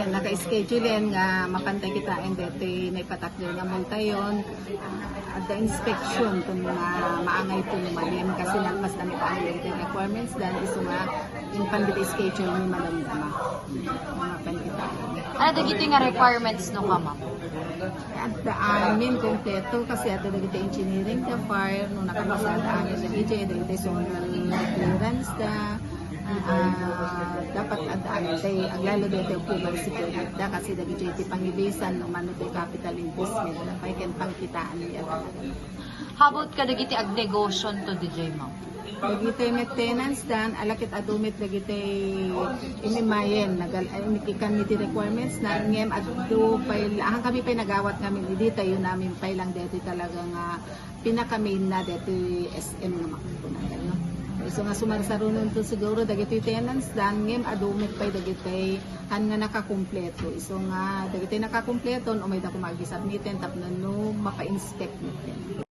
naka-schedule nga mapantay kita and dito may patakdir nga montayon at the inspection kung maangay po malim kasi nagpas na ang requirements dan iso nga in pandit schedule ni malamdama mapantita. Ano dagiti nga requirements no ka ma'am? At the amin kompleto kasi ato dagiti engineering the fire no nakapasad amin sa dagiti zonal clearance da dapat adaan tay ang lalo dito yung security da kasi dagiti pangibisan no mano tay capital investment na pay ken pangkitaan niya. How about ka dagiti ag negosyo to DJ ma'am? Dagiti maintenance dan alakit adumit dagiti inimayen inikikan niti requirements na ngem adto pay ang kami pay nagawat kami dito yun namin pay lang dito talaga nga pinaka-main na dito SM nga makukunan kayo. So nga sumarsarunon to siguro dagiti tenants dan ngem adumit pay dagiti han nga nakakumpleto. So nga dagiti nakakumpleto umay da ko magi-submiten tapno no mapa-inspect niten.